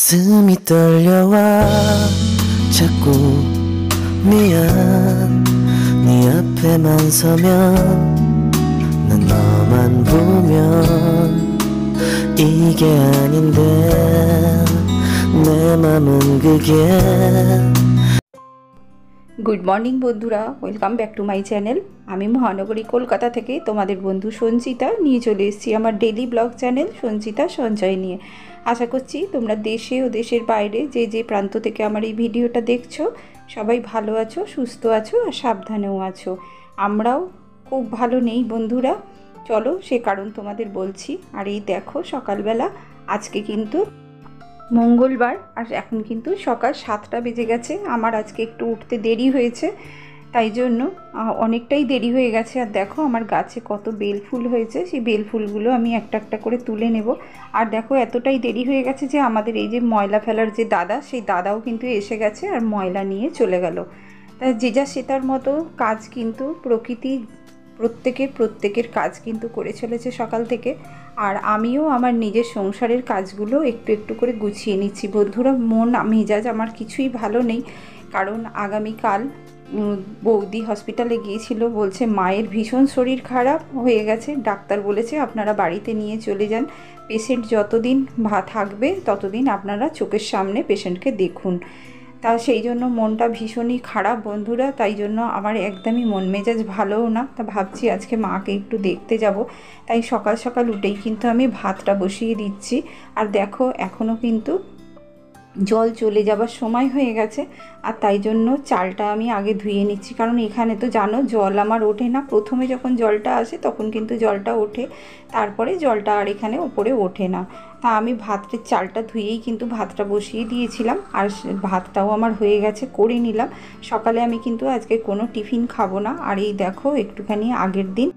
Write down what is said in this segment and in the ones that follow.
가슴이 떨려와 자꾸 미안 네 앞에만 서면 난 너만 보면 이게 아닌데 내 맘은 그게 good morning बंधुरा welcome back to my channel आमी महानगरी कलकाता थेके तोमादेर बंधु संचिता निये चले एसेछि आमार डेली ब्लग चैनल संचिता सঞ্চয় निये। आशा करछि तोमरा देशे ओ देशेर बाइरे जे जे प्रान्त थेके आमार एई भिडियोटा देखछो सबाई भालो आछो सुस्थ आछो और साबधानेও आछो। आमराও खूब भालो नेই बंधुरा। चलो से कारण तोमादेर बोलছি। আর এই দেখো সকালবেলা আজকে কিন্তু मंगलवार और एखन किन्तु सकाल 7टा बेजे गेছে। আমার আজকে একটু উঠতে দেরি হয়েছে তাই জন্য অনেকটাই দেরি হয়ে গেছে। আর দেখো আমার গাছে কত বেল ফুল হয়েছে, সেই বেল ফুলগুলো আমি একটা একটা করে তুলে নেব। আর দেখো এতটাই দেরি হয়ে গেছে যে আমাদের এই যে ময়লা ফেলার যে দাদা, সেই দাদাও কিন্তু এসে গেছে আর ময়লা নিয়ে চলে গেল। তাই যে যা সেটার মতো কাজ কিন্তু প্রকৃতি প্রত্যেকের কাজ কিন্তু করে চলেছে সকাল থেকে। আর আমিও আমার নিজের সংসারের কাজগুলো একটু একটু করে গুছিয়ে নিচ্ছি। বন্ধুরা মন মেজাজ আমার কিছুই ভালো নেই, কারণ আগামীকাল বৌদি হসপিটালে গিয়েছিল, বলছে মায়ের ভীষণ শরীর খারাপ হয়ে গেছে। ডাক্তার বলেছে আপনারা বাড়িতে নিয়ে চলে যান, পেশেন্ট যতদিন থাকবে ততদিন আপনারা চোখের সামনে পেশেন্টকে দেখুন। তা সেই জন্য মনটা ভীষণই খারাপ বন্ধুরা, তাই জন্য আমার একদমই মন মেজাজ ভালোও না। তা ভাবছি আজকে মাকে একটু দেখতে যাব, তাই সকাল সকাল উঠেই কিন্তু আমি ভাতটা বসিয়ে দিচ্ছি। আর দেখো এখনও কিন্তু জল চলে যাবার সময় হয়ে গেছে, আর তাই জন্য চালটা আমি আগে ধুয়ে নিচ্ছি, কারণ এখানে তো জানো জল আমার ওঠে না। প্রথমে যখন জলটা আসে তখন কিন্তু জলটা ওঠে, তারপরে জলটা আর এখানে ওপরে ওঠে না। তা আমি ভাতের চালটা ধুয়েই কিন্তু ভাতটা বসিয়ে দিয়েছিলাম, আর ভাতটাও আমার হয়ে গেছে, করে নিলাম। সকালে আমি কিন্তু আজকে কোনো টিফিন খাবো না। আর এই দেখো একটুখানি আগের দিন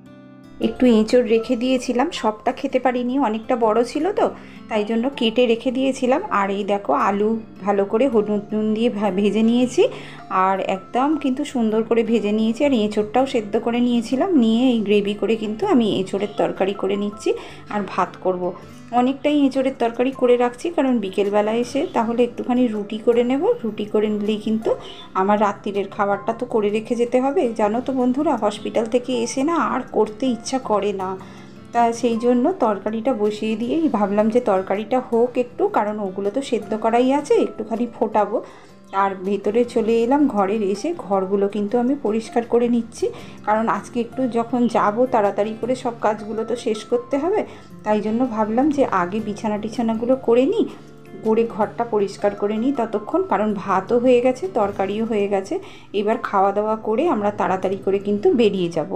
একটু এঁচড় রেখে দিয়েছিলাম, সবটা খেতে পারিনি, অনেকটা বড় ছিল তো তাই জন্য কেটে রেখে দিয়েছিলাম। আর এই দেখো আলু ভালো করে হলুদ নুন দিয়ে ভেজে নিয়েছি, আর একদম কিন্তু সুন্দর করে ভেজে নিয়েছি। আর এঁচড়টাও সেদ্ধ করে নিয়েছিলাম, নিয়ে এই গ্রেভি করে কিন্তু আমি এঁচড়ের তরকারি করে নিচ্ছি আর ভাত করব। অনেকটাই এঁচড়ের তরকারি করে রাখছি, কারণ বিকেলবেলা এসে তাহলে একটুখানি রুটি করে নেব। রুটি করে নিলেই কিন্তু আমার রাত্রিরের খাবারটা তো করে রেখে যেতে হবে। জানো তো বন্ধুরা হসপিটাল থেকে এসে না আর করতে ইচ্ছা করে না, তা সেই জন্য তরকারিটা বসিয়ে দিয়েই ভাবলাম যে তরকারিটা হোক একটু, কারণ ওগুলো তো সেদ্ধ করাই আছে, একটুখানি ফোটাবো। আর ভেতরে চলে এলাম, ঘরের এসে ঘরগুলো কিন্তু আমি পরিষ্কার করে নিচ্ছি, কারণ আজকে একটু যখন যাব তাড়াতাড়ি করে সব কাজগুলো তো শেষ করতে হবে। তাই জন্য ভাবলাম যে আগে বিছানা টিছানাগুলো করে নিই, করে ঘরটা পরিষ্কার করে নিই ততক্ষণ, কারণ ভাতও হয়ে গেছে তরকারিও হয়ে গেছে। এবার খাওয়া দাওয়া করে আমরা তাড়াতাড়ি করে কিন্তু বেরিয়ে যাব।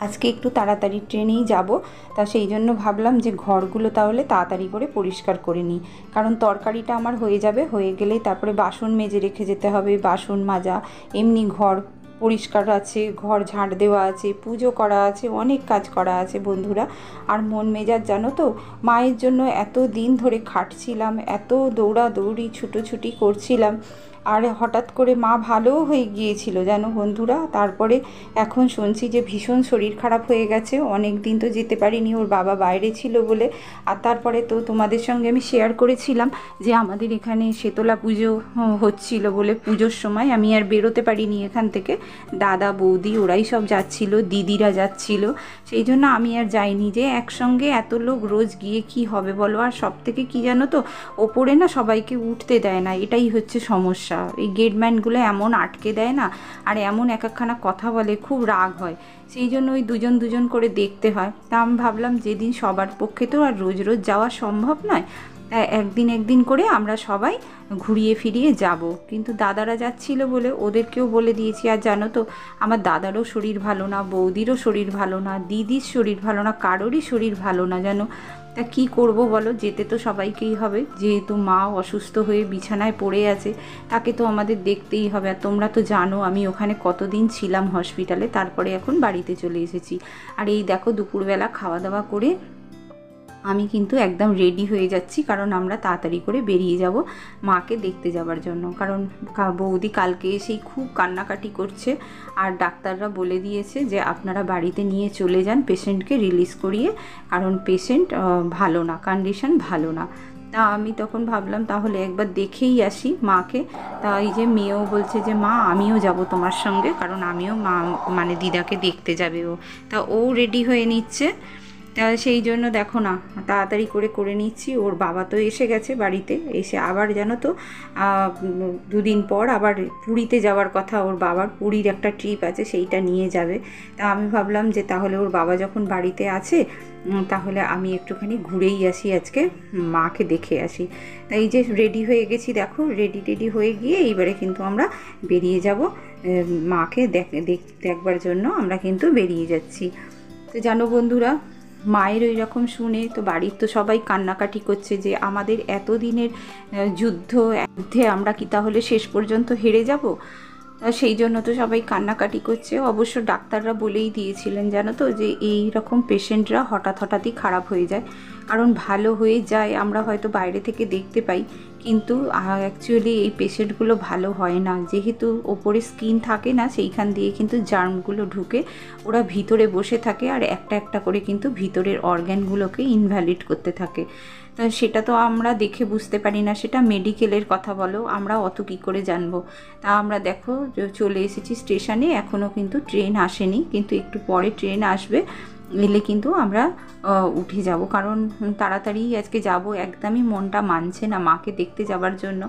আজকে একটু তাড়াতাড়ি ট্রেনেই যাব, তা সেই জন্য ভাবলাম যে ঘরগুলো তাহলে তাড়াতাড়ি করে পরিষ্কার করে নিই, কারণ তরকারিটা আমার হয়ে যাবে, হয়ে গেলেই তারপরে বাসন মেজে রেখে যেতে হবে, বাসন মাজা, এমনি ঘর পরিষ্কার আছে, ঘর ঝাঁট দেওয়া আছে, পুজো করা আছে, অনেক কাজ করা আছে বন্ধুরা। আর মন মেজাজ জানো তো, মায়ের জন্য এত দিন ধরে খাটছিলাম, এত দৌড়াদৌড়ি ছুটোছুটি করছিলাম, আর হঠাৎ করে মা ভালোও হয়ে গিয়েছিল জানো বন্ধুরা। তারপরে এখন শুনছি যে ভীষণ শরীর খারাপ হয়ে গেছে, অনেক দিন তো যেতে পারিনি, ওর বাবা বাইরে ছিল বলে। আর তারপরে তো তোমাদের সঙ্গে আমি শেয়ার করেছিলাম যে আমাদের এখানে শীতলা পুজো হচ্ছিল বলে, পুজোর সময় আমি আর বেরোতে পারিনি এখান থেকে। দাদা বৌদি ওরাই সব যাচ্ছিল, দিদিরা যাচ্ছিল, সেই জন্য আমি আর যাইনি। যে একসঙ্গে এত লোক রোজ গিয়ে কি হবে বলো। আর সব থেকে কী জানো তো, ওপরে না সবাইকে উঠতে দেয় না, এটাই হচ্ছে সমস্যা। এই গেটম্যানগুলো এমন আটকে দেয় না, আর এমন এক একখানা কথা বলে, খুব রাগ হয়। সেই জন্য ওই দুজন দুজন করে দেখতে হয়। তা আমি ভাবলাম যেদিন সবার পক্ষে তো আর রোজ রোজ যাওয়া সম্ভব নয়, তাই একদিন করে আমরা সবাই ঘুরিয়ে ফিরিয়ে যাব। কিন্তু দাদারা যাচ্ছিল বলে ওদেরকেও বলে দিয়েছি। আর জানো তো আমার দাদারও শরীর ভালো না, বৌদিরও শরীর ভালো না, দিদির শরীর ভালো না, কারোরই শরীর ভালো না জানো। তা কী করব বলো, যেতে তো সবাইকেই হবে, যেহেতু মা অসুস্থ হয়ে বিছানায় পড়ে আছে, তাকে তো আমাদের দেখতেই হবে। আর তোমরা তো জানো আমি ওখানে কতদিন ছিলাম হসপিটালে, তারপরে এখন বাড়িতে চলে এসেছি। আর এই দেখো দুপুরবেলা খাওয়া দাওয়া করে আমি কিন্তু একদম রেডি হয়ে যাচ্ছি, কারণ আমরা তাড়াতাড়ি করে বেরিয়ে যাব মাকে দেখতে যাবার জন্য। কারণ বৌদি কালকে এসেই খুব কান্নাকাটি করছে, আর ডাক্তাররা বলে দিয়েছে যে আপনারা বাড়িতে নিয়ে চলে যান পেশেন্টকে রিলিজ করিয়ে, কারণ পেশেন্ট ভালো না, কন্ডিশন ভালো না। তা আমি তখন ভাবলাম তাহলে একবার দেখেই আসি মাকে। তা এই যে মেয়েও বলছে যে মা আমিও যাব তোমার সঙ্গে, কারণ আমিও মা মানে দিদাকে দেখতে যাবে ও। তা ও রেডি হয়ে নিচ্ছে। তা সেই জন্য দেখো না তাড়াতাড়ি করে নিচ্ছি। ওর বাবা তো এসে গেছে বাড়িতে, এসে আবার জানো তো দুদিন পর আবার পুরীতে যাওয়ার কথা ওর বাবার। পুরীর একটা ট্রিপ আছে, সেইটা নিয়ে যাবে। তা আমি ভাবলাম যে তাহলে ওর বাবা যখন বাড়িতে আছে তাহলে আমি একটুখানি ঘুরেই আসি আজকে, মাকে দেখে আসি। তাই এই যে রেডি হয়ে গেছি, দেখো রেডি হয়ে গিয়ে এইবারে কিন্তু আমরা বেরিয়ে যাব মাকে দেখবার জন্য। আমরা কিন্তু বেরিয়ে যাচ্ছি। তো জানো বন্ধুরা, মায়ের ওই রকম শুনে তো বাড়ির তো সবাই কান্নাকাটি করছে যে আমাদের এতদিনের যুদ্ধে আমরা কি তাহলে শেষ পর্যন্ত হেরে যাব। সেই জন্য তো সবাই কান্নাকাটি করছে। অবশ্য ডাক্তাররা বলেই দিয়েছিলেন জানো তো যে এই রকম পেশেন্টরা হঠাৎই খারাপ হয়ে যায়, কারণ ভালো হয়ে যায় আমরা হয়তো বাইরে থেকে দেখতে পাই, কিন্তু অ্যাকচুয়ালি এই পেশেন্টগুলো ভালো হয় না। যেহেতু ওপরে স্কিন থাকে না, সেইখান দিয়ে কিন্তু জার্মগুলো ঢুকে ওরা ভিতরে বসে থাকে আর একটা করে কিন্তু ভিতরের অর্গ্যানগুলোকে ইনভ্যালিড করতে থাকে। তা সেটা তো আমরা দেখে বুঝতে পারি না, সেটা মেডিকেলের কথা বলো, আমরা অত কী করে জানবো। তা আমরা দেখো চলে এসেছি স্টেশনে, এখনও কিন্তু ট্রেন আসেনি, কিন্তু একটু পরে ট্রেন আসবে। এলে কিন্তু আমরা উঠে যাব, কারণ তাড়াতাড়ি আজকে যাব। একদমই মনটা মানছে না মাকে দেখতে যাবার জন্য,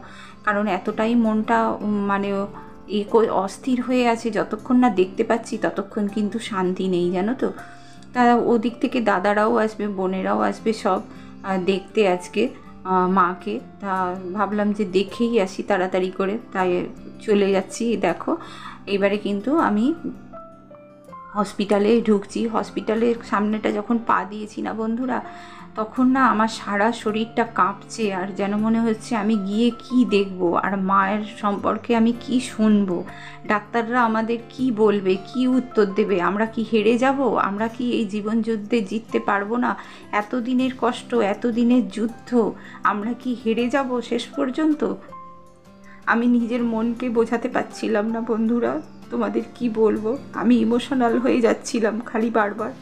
কারণ এতটাই মনটা মানে অস্থির হয়ে আছে। যতক্ষণ না দেখতে পাচ্ছি ততক্ষণ কিন্তু শান্তি নেই জানো তো। তা ওদিক থেকে দাদারাও আসবে, বোনেরাও আসবে সব দেখতে আজকে মাকে। তা ভাবলাম যে দেখেই আসি তাড়াতাড়ি করে, তাই চলে যাচ্ছি। দেখো এবারে কিন্তু আমি হসপিটালে ঢুকছি। হসপিটালের সামনেটা যখন পা দিয়েছি না বন্ধুরা, তখন না আমার সারা শরীরটা কাঁপছে, আর যেন মনে হচ্ছে আমি গিয়ে কি দেখব, আর মায়ের সম্পর্কে আমি কি শুনবো, ডাক্তাররা আমাদের কি বলবে, কি উত্তর দেবে, আমরা কি হেরে যাব, আমরা কি এই জীবন যুদ্ধে জিততে পারবো না, এতদিনের কষ্ট, এতদিনের যুদ্ধ, আমরা কি হেরে যাব শেষ পর্যন্ত। আমি নিজের মনকে বোঝাতে পারছিলাম না বন্ধুরা, তোমাদের কি বলবো, আমি ইমোশনাল হয়ে যাচ্ছিলাম খালি বারবার।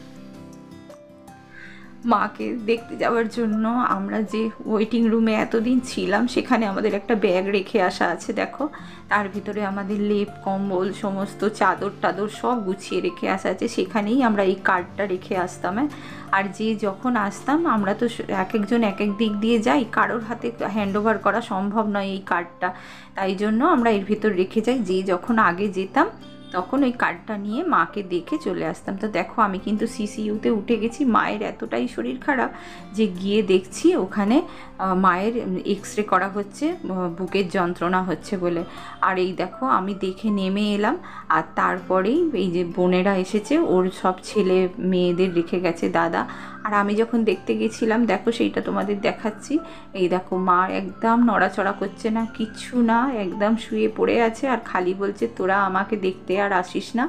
মাকে দেখতে যাওয়ার জন্য আমরা যে ওয়েটিং রুমে এতদিন ছিলাম, সেখানে আমাদের একটা ব্যাগ রেখে আসা আছে দেখো, তার ভিতরে আমাদের লেপ কম্বল সমস্ত চাদর টাদর সব গুছিয়ে রেখে আসা আছে। সেখানেই আমরা এই কার্ডটা রেখে আসতাম। আর যে যখন আসতাম আমরা তো এক একজন এক এক দিক দিয়ে যাই, কারোর হাতে হ্যান্ডওভার করা সম্ভব নয় এই কার্ডটা, তাই জন্য আমরা এর ভিতর রেখে যাই। যে যখন আগে যেতাম তখন ওই কার্ডটা নিয়ে মাকে দেখে চলে আসতাম। তো দেখো আমি কিন্তু সিসিইউতে উঠে গেছি। মায়ের এতটাই শরীর খারাপ যে গিয়ে দেখছি ওখানে মায়ের এক্সরে করা হচ্ছে, বুকের যন্ত্রণা হচ্ছে বলে। আর এই দেখো আমি দেখে নেমে এলাম, আর তারপরেই এই যে বোনেরা এসেছে, ওর সব ছেলে মেয়েদের রেখে গেছে দাদা। আর আমি যখন দেখতে গেছিলাম দেখো সেইটা তোমাদের দেখাচ্ছি। এই দেখো মা একদম নড়াচড়া করছে না, কিচ্ছু না, একদম শুয়ে পড়ে আছে, আর খালি বলছে তোরা আমাকে দেখতে আর আসিস না,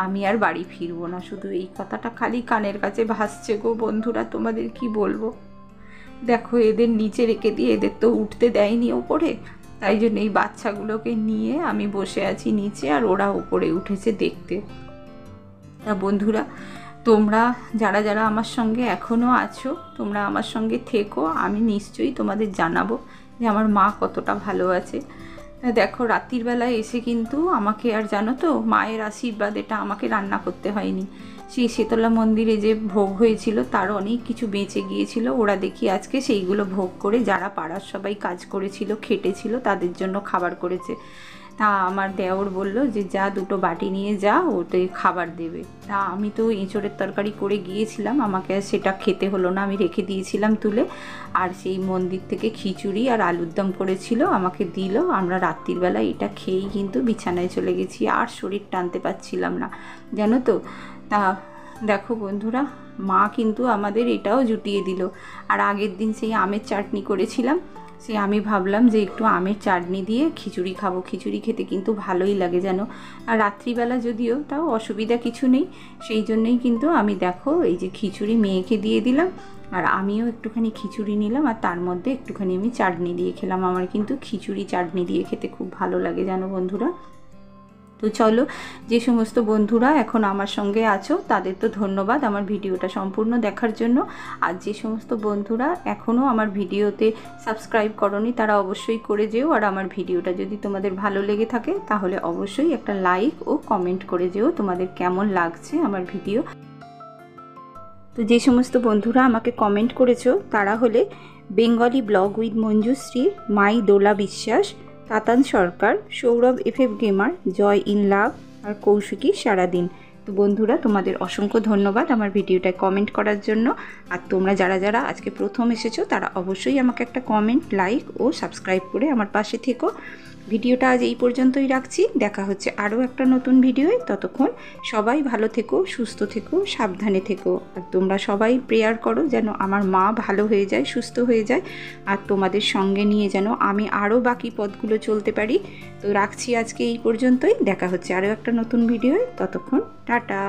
আমি আর বাড়ি ফিরবো না। শুধু এই কথাটা খালি কানের কাছে ভাসছে গো বন্ধুরা, তোমাদের কি বলবো। দেখো এদের নিচে রেখে দিয়ে, এদের তো উঠতে দেয়নি ওপরে, তাই জন্য এই বাচ্চাগুলোকে নিয়ে আমি বসে আছি নিচে, আর ওরা ওপরে উঠেছে দেখতে। তা বন্ধুরা, তোমরা যারা যারা আমার সঙ্গে এখনও আছো, তোমরা আমার সঙ্গে থেকো, আমি নিশ্চয়ই তোমাদের জানাবো যে আমার মা কতটা ভালো আছে। দেখো রাত্রির বেলায় এসে কিন্তু আমাকে, আর জানো তো মায়ের আশীর্বাদ, এটা আমাকে রান্না করতে হয়নি। সেই শীতলা মন্দিরে যে ভোগ হয়েছিল তার অনেক কিছু বেঁচে গিয়েছিল, ওরা দেখি আজকে সেইগুলো ভোগ করে যারা পাড়ার সবাই কাজ করেছিল খেটেছিল তাদের জন্য খাবার করেছে। তা আমার দেওর বলল যে যা দুটো বাটি নিয়ে যা, ওতে খাবার দেবে। তা আমি তো এঁচোড়ের তরকারি করে গিয়েছিলাম, আমাকে আর সেটা খেতে হলো না, আমি রেখে দিয়েছিলাম তুলে। আর সেই মন্দির থেকে খিচুড়ি আর আলুর দম করেছিল, আমাকে দিল। আমরা রাত্রির বেলায় এটা খেয়েই কিন্তু বিছানায় চলে গেছি, আর শরীর টানতে পারছিলাম না জানো তো। তা দেখো বন্ধুরা, মা কিন্তু আমাদের এটাও জুটিয়ে দিল। আর আগের দিন সেই আমের চাটনি করেছিলাম, সে আমি ভাবলাম যে একটু আমের চাটনি দিয়ে খিচুড়ি খাবো, খিচুড়ি খেতে কিন্তু ভালোই লাগে যেন। আর রাত্রিবেলা যদিও তাও অসুবিধা কিছু নেই, সেই জন্যই কিন্তু আমি দেখো এই যে খিচুড়ি মেয়েকে দিয়ে দিলাম, আর আমিও একটুখানি খিচুড়ি নিলাম, আর তার মধ্যে একটুখানি আমি চাটনি দিয়ে খেলাম। আমার কিন্তু খিচুড়ি চাটনি দিয়ে খেতে খুব ভালো লাগে জানো বন্ধুরা। তো চলো, যে সমস্ত বন্ধুরা এখন আমার সঙ্গে আছো তাদের তো ধন্যবাদ আমার ভিডিওটা সম্পূর্ণ দেখার জন্য। আর যে সমস্ত বন্ধুরা এখনও আমার ভিডিওতে সাবস্ক্রাইব করনি তারা অবশ্যই করে যেও। আর আমার ভিডিওটা যদি তোমাদের ভালো লেগে থাকে তাহলে অবশ্যই একটা লাইক ও কমেন্ট করে যেও তোমাদের কেমন লাগছে আমার ভিডিও। তো যে সমস্ত বন্ধুরা আমাকে কমেন্ট করেছো তারা হলে Bengali blog with Manjushree, my Dola Biswas, Tatan Sarkar, Sourav FF gamer, Joy in love আর কৌশিকী সারাদিন। তো বন্ধুরা তোমাদের অসংখ্য ধন্যবাদ আমার ভিডিওটায় কমেন্ট করার জন্য। আর তোমরা যারা যারা আজকে প্রথম এসেছো তারা অবশ্যই আমাকে একটা কমেন্ট, লাইক ও সাবস্ক্রাইব করে আমার পাশে থেকো। ভিডিওটা আজ এই পর্যন্তই রাখছি, দেখা হচ্ছে আরও একটা নতুন ভিডিওয়। ততক্ষণ সবাই ভালো থেকো, সুস্থ থেকো, সাবধানে থেকো। আর তোমরা সবাই প্রেয়ার করো যেন আমার মা ভালো হয়ে যায়, সুস্থ হয়ে যায়, আর তোমাদের সঙ্গে নিয়ে যেন আমি আরও বাকি পথগুলো চলতে পারি। তো রাখছি আজকে এই পর্যন্তই, দেখা হচ্ছে আরও একটা নতুন ভিডিওয়। ততক্ষণ টাটা।